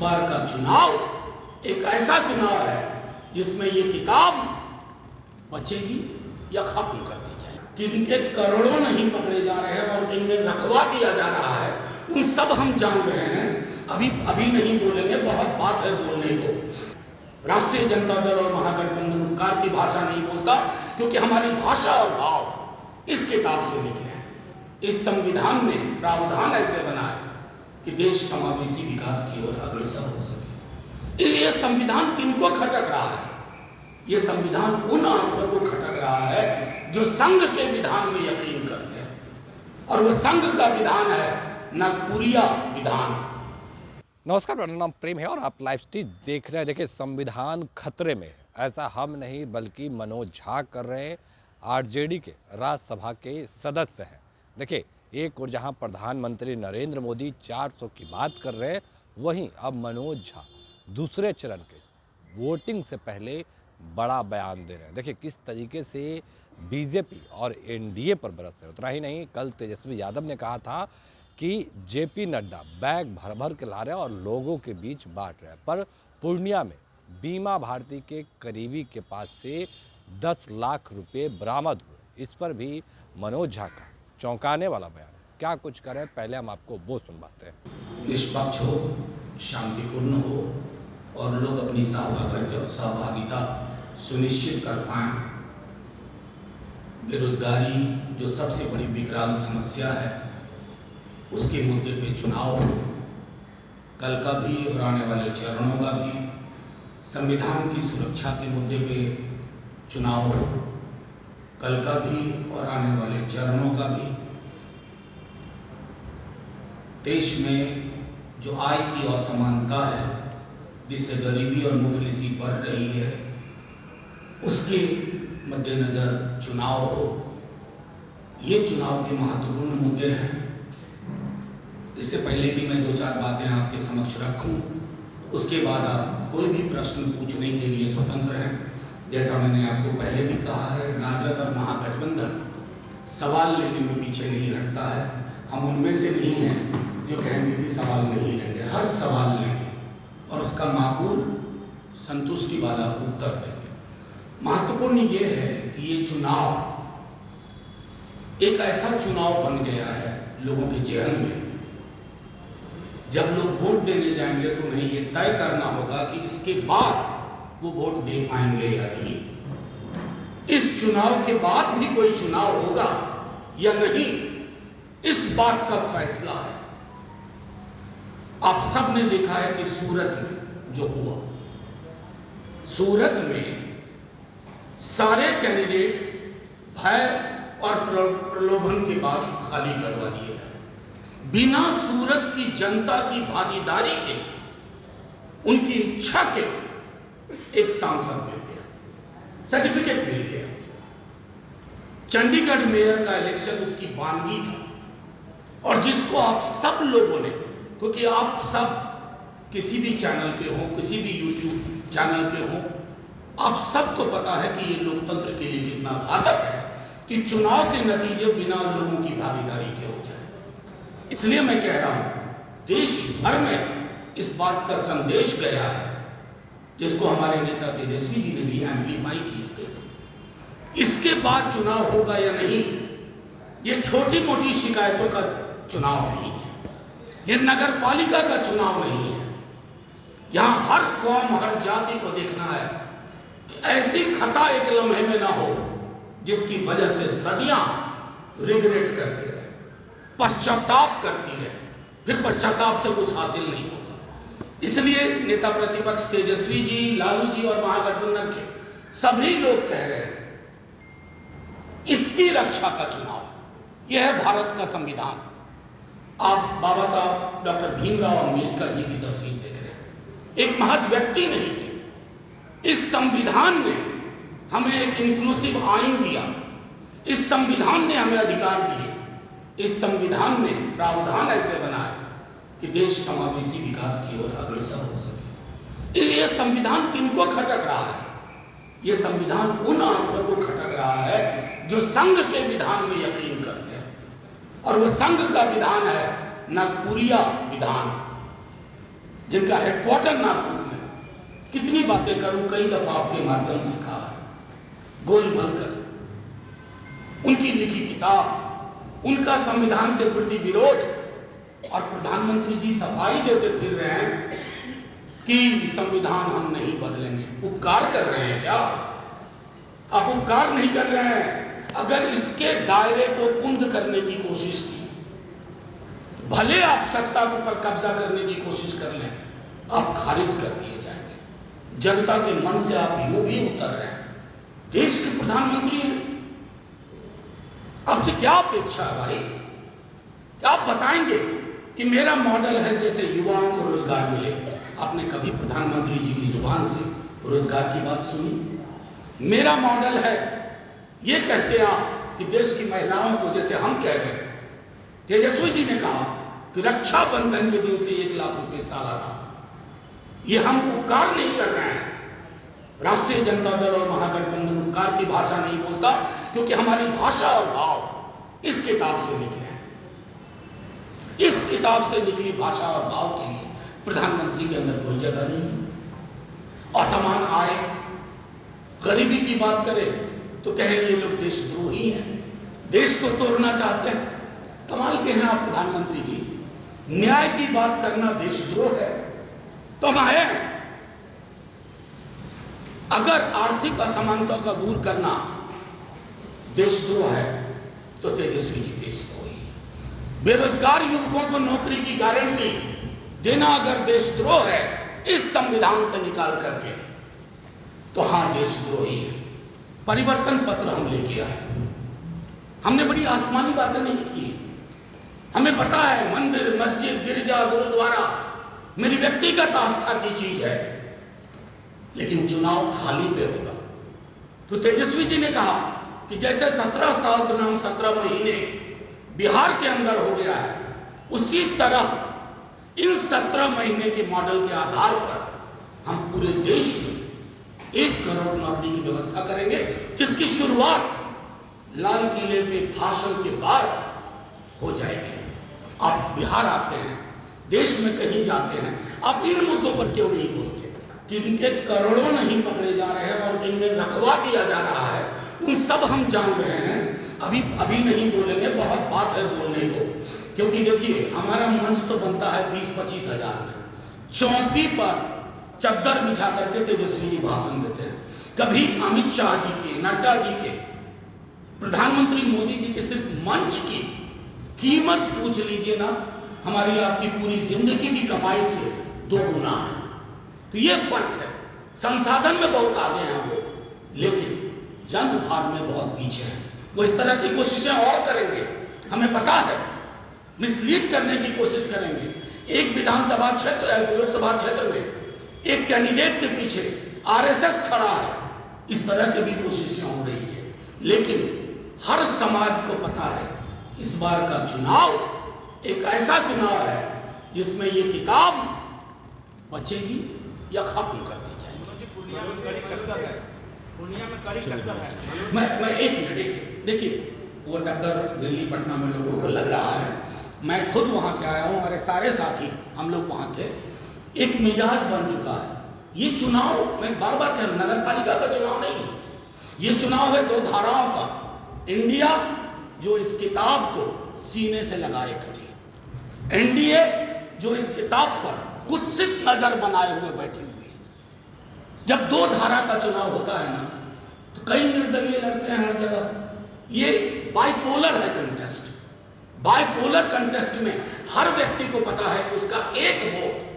बार का चुनाव एक ऐसा चुनाव है जिसमें ये किताब बचेगी या खत्म कर दी जाएगी। किनके करोड़ों नहीं पकड़े जा रहे हैं और किनमें रखवा दिया जा रहा है, उन सब हम जान रहे हैं। अभी नहीं बोलेंगे, बहुत बात है बोलने को। राष्ट्रीय जनता दल और महागठबंधन उपकार की भाषा नहीं बोलता, क्योंकि हमारी भाषा और भाव इस किताब से निकले। इस संविधान में प्रावधान ऐसे बना है कि देश समावेशी विकास की ओर अग्रसर हो सके। ये संविधान किनको खटक रहा है? ये संविधान उन आंकड़ों को खटक रहा है जो संघ के विधान में यकीन करते हैं, और वो संघ का विधान है नागपुरिया विधान। नमस्कार, मेरा नाम प्रेम है और आप लाइव स्ट्रीम देख रहे हैं। देखिए, संविधान खतरे में है, ऐसा हम नहीं बल्कि मनोज झा कर रहे हैं। आरजेडी के राज्यसभा के सदस्य हैं। देखिए, एक और जहां प्रधानमंत्री नरेंद्र मोदी 400 की बात कर रहे हैं, वहीं अब मनोज झा दूसरे चरण के वोटिंग से पहले बड़ा बयान दे रहे हैं। देखिए किस तरीके से बीजेपी और एनडीए पर बरस है। उतना ही नहीं, कल तेजस्वी यादव ने कहा था कि जेपी नड्डा बैग भर भर के ला रहे हैं और लोगों के बीच बांट रहे हैं। पर पूर्णिया में बीमा भारती के करीबी के पास से 10 लाख रुपए बरामद हुए। इस पर भी मनोज झा का चौंकाने वाला बयान है। क्या कुछ करें, पहले हम आपको वो सुनवाते हैं। निष्पक्ष हो, शांतिपूर्ण हो और लोग अपनी सहभागिता सुनिश्चित कर पाएं। बेरोजगारी जो सबसे बड़ी विकराल समस्या है, उसके मुद्दे पे चुनाव हो, कल का भी और आने वाले चरणों का भी। संविधान की सुरक्षा के मुद्दे पे चुनाव हो, कल का भी और आने वाले चरणों का भी। देश में जो आय की असमानता है, जिससे गरीबी और मुफलिसी बढ़ रही है, उसके मद्देनजर चुनाव हो। ये चुनाव के महत्वपूर्ण मुद्दे हैं। इससे पहले कि मैं 2-4 बातें आपके समक्ष रखूं, उसके बाद आप कोई भी प्रश्न पूछने के लिए स्वतंत्र हैं। जैसा मैंने आपको पहले भी कहा है, राजद और महागठबंधन सवाल लेने में पीछे नहीं हटता है। हम उनमें से नहीं हैं जो कहेंगे कि सवाल नहीं लेंगे। हर सवाल लेंगे और उसका माकूल संतुष्टि वाला उत्तर देंगे। महत्वपूर्ण ये है कि ये चुनाव एक ऐसा चुनाव बन गया है लोगों के जेहन में। जब लोग वोट देने जाएंगे तो उन्हें ये तय करना होगा कि इसके बाद वो वोट दे पाएंगे या नहीं। इस चुनाव के बाद भी कोई चुनाव होगा या नहीं, इस बात का फैसला है। आप सब ने देखा है कि सूरत में जो हुआ, सूरत में सारे कैंडिडेट्स भय और प्रलोभन के बाद खाली करवा दिए गए। बिना सूरत की जनता की भागीदारी के, उनकी इच्छा के एक सांसद मिल गया, सर्टिफिकेट मिल गया। चंडीगढ़ मेयर का इलेक्शन उसकी बानगी था, और जिसको आप सब लोगों ने, क्योंकि आप सब किसी भी चैनल के हो, किसी भी यूट्यूब चैनल के हो, आप सबको पता है कि ये लोकतंत्र के लिए कितना घातक है कि चुनाव के नतीजे बिना लोगों की भागीदारी के हो जाए। इसलिए मैं कह रहा हूं, देश भर में इस बात का संदेश गया है, जिसको हमारे नेता तेजस्वी जी ने भी एम्पलीफाई किया। इसके बाद चुनाव होगा या नहीं, ये छोटी मोटी शिकायतों का चुनाव नहीं है, ये नगर पालिका का चुनाव नहीं है। यहां हर कौम, हर जाति को देखना है कि ऐसी खता एक लम्हे में ना हो जिसकी वजह से सदियां रिग्रेट करते रहे, पश्चाताप करती रहे, फिर पश्चाताप से कुछ हासिल नहीं होगा। इसलिए नेता प्रतिपक्ष तेजस्वी जी, लालू जी और महागठबंधन के सभी लोग कह रहे हैं, इसकी रक्षा का चुनाव। यह है भारत का संविधान। आप बाबा साहब डॉक्टर भीमराव अंबेडकर जी की तस्वीर देख रहे हैं। एक महज व्यक्ति नहीं थे। इस संविधान ने हमें एक इंक्लूसिव आइन दिया। इस संविधान ने हमें अधिकार दिए। इस संविधान में प्रावधान ऐसे बना है कि देश समावेशी विकास की ओर अग्रसर हो सके। ये संविधान किनको खटक रहा है? ये संविधान उन आंकड़ों को खटक रहा है जो संघ के विधान में यकीन करते हैं, और वो संघ का विधान है नागपुरिया विधान। जिनका हेडक्वार्टर नागपुर में, कितनी बातें करूं, कई दफा आपके माध्यम से कहा है, गोलमोल कर उनकी लिखी किताब, उनका संविधान के प्रति विरोध, और प्रधानमंत्री जी सफाई देते फिर रहे हैं कि संविधान हम नहीं बदलेंगे। उपकार कर रहे हैं क्या आप? उपकार नहीं कर रहे हैं। अगर इसके दायरे को कुंद करने की कोशिश की, भले आप सत्ता पर कब्जा करने की कोशिश कर लें, आप खारिज कर दिए जाएंगे। जनता के मन से आप यूं भी उतर रहे हैं। देश के प्रधानमंत्री हैं, आपसे क्या अपेक्षा है भाई? क्या आप बताएंगे कि मेरा मॉडल है जैसे युवाओं को रोजगार मिले? आपने कभी प्रधानमंत्री जी की जुबान से रोजगार की बात सुनी? मेरा मॉडल है, ये कहते आप कि देश की महिलाओं को, जैसे हम कह रहे हैं, तेजस्वी जी ने कहा कि रक्षाबंधन के दिन से 1 लाख रुपए सालाना, ये हम उपकार नहीं कर रहे हैं। राष्ट्रीय जनता दल और महागठबंधन उपकार की भाषा नहीं बोलता, क्योंकि हमारी भाषा और भाव इस किताब से निकले हैं। इस किताब से निकली भाषा और भाव के लिए प्रधानमंत्री के अंदर कोई जगह नहीं। असमान आय, गरीबी की बात करें तो कहे ये लोग देशद्रोही हैं, देश को तोड़ना चाहते हैं। कमाल के हैं आप प्रधानमंत्री जी। न्याय की बात करना देशद्रोह है तो हम आए। अगर आर्थिक असमानता का दूर करना देशद्रोह है तो तेजस्वी जी देशद्रोही। बेरोजगार युवकों को नौकरी की गारंटी देना अगर देशद्रोह है इस संविधान से निकाल करके, तो हां देशद्रोही है। परिवर्तन पत्र हम लेके आए, हमने बड़ी आसमानी बातें नहीं की। हमें पता है मंदिर, मस्जिद, गिरजा, गुरुद्वारा मेरी व्यक्तिगत आस्था की चीज है, लेकिन चुनाव थाली पे होगा। तो तेजस्वी जी ने कहा कि जैसे 17 साल बनाम 17 महीने बिहार के अंदर हो गया है, उसी तरह इन 17 महीने के मॉडल के आधार पर हम पूरे देश में 1 करोड़ नौकरी की व्यवस्था करेंगे, जिसकी शुरुआत लाल किले पे भाषण के बाद हो जाएगी। आप बिहार आते हैं, देश में कहीं जाते हैं, आप इन मुद्दों पर क्यों नहीं बोलते कि इनके करोड़ों नहीं पकड़े जा रहे हैं और इनमें रखवा दिया जा रहा है? उन सब हम जान रहे हैं। अभी नहीं बोलेंगे, बहुत बात है बोलने को, क्योंकि देखिए हमारा मंच तो बनता है 20-25 हजार में। चौकी पर चद्दर बिछा करके तेजस्वी जी भाषण देते हैं। कभी अमित शाह जी के, नड्डा जी के, प्रधानमंत्री मोदी जी के सिर्फ मंच की कीमत पूछ लीजिए ना, हमारी आपकी पूरी जिंदगी की कमाई से 2 गुना है। तो ये फर्क है। संसाधन में बहुत आगे हैं वो, लेकिन जनभार में बहुत पीछे हैं। वो इस तरह की कोशिशें और करेंगे, हमें पता है, मिसलीड करने की कोशिश करेंगे। एक विधानसभा क्षेत्र, लोकसभा क्षेत्र में एक कैंडिडेट के पीछे आरएसएस खड़ा है, इस तरह की भी कोशिशें हो रही है। लेकिन हर समाज को पता है इस बार का चुनाव एक ऐसा चुनाव है जिसमें ये किताब बचेगी या खत्म कर दी जाएगी। मैं एक मिनट देखिए, वो टक्कर दिल्ली पटना में लोगों को लग रहा है। मैं खुद वहां से आया हूं, हमारे सारे साथी हम लोग वहां थे। एक मिजाज बन चुका है। ये चुनाव, मैं बार बार कह रहा हूं, नगर पालिका का चुनाव नहीं है, ये चुनाव है 2 धाराओं का। इंडिया जो इस किताब को सीने से लगाए खड़ी है, एनडीए जो इस किताब पर कुत्सित नजर बनाए हुए बैठी हुई है। जब 2 धारा का चुनाव होता है ना, तो कई निर्दलीय लड़ते हैं हर जगह। ये बाइपोलर है कंटेस्ट। बाइपोलर कंटेस्ट में हर व्यक्ति को पता है कि उसका एक वोट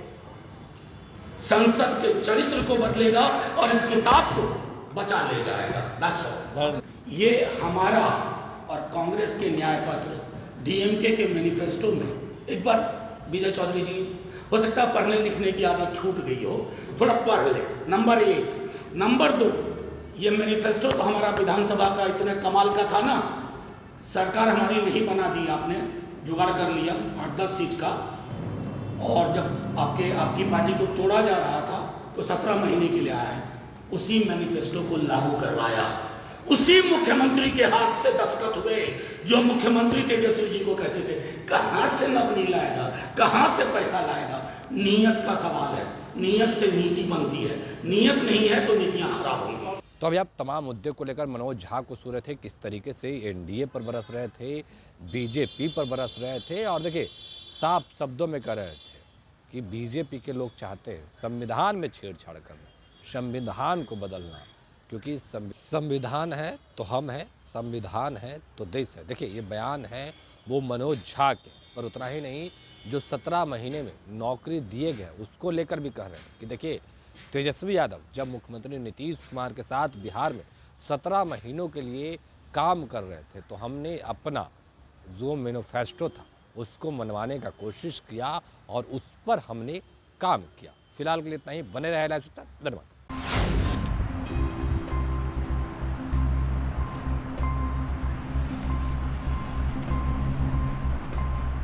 संसद के चरित्र को बदलेगा और इस किताब को बचा ले जाएगा। That's all। ये हमारा और कांग्रेस के न्याय पत्र, डीएमके के मैनिफेस्टो में, एक बार विजय चौधरी जी, हो सकता है पढ़ने लिखने की आदत छूट गई हो, थोड़ा पढ़ ले। नंबर 1। नंबर 2, ये मैनिफेस्टो तो हमारा विधानसभा का इतना कमाल का था ना, सरकार हमारी नहीं बना दी, आपने जुगाड़ कर लिया 8-10 सीट का। और जब आपकी पार्टी को तोड़ा जा रहा था तो 17 महीने के लिए आया, उसी मैनिफेस्टो को लागू करवाया, उसी मुख्यमंत्री के हाथ से दस्तखत हुए जो मुख्यमंत्री तेजस्वी जी को कहते थे कहाँ से नौकरी लाएगा, कहाँ से पैसा लाएगा। नीयत का सवाल है, नीयत से नीति बनती है, नीयत नहीं है तो नीतियाँ खराब होंगी। तो अभी आप तमाम मुद्दे को लेकर मनोज झा को सुन रहे थे, किस तरीके से एनडीए पर बरस रहे थे, बीजेपी पर बरस रहे थे, और देखिए साफ शब्दों में कह रहे थे कि बीजेपी के लोग चाहते हैं संविधान में छेड़छाड़ करना, संविधान को बदलना, क्योंकि संविधान है तो हम हैं, संविधान है तो देश है। देखिए ये बयान है वो मनोज झा के, पर उतना ही नहीं, जो 17 महीने में नौकरी दिए गए उसको लेकर भी कह रहे हैं कि देखिए तेजस्वी यादव जब मुख्यमंत्री नीतीश कुमार के साथ बिहार में 17 महीनों के लिए काम कर रहे थे तो हमने अपना जो मैनिफेस्टो था उसको मनवाने का कोशिश किया और उस पर हमने काम किया। फिलहाल के लिए इतना ही, बने रहे लाइव। धन्यवाद।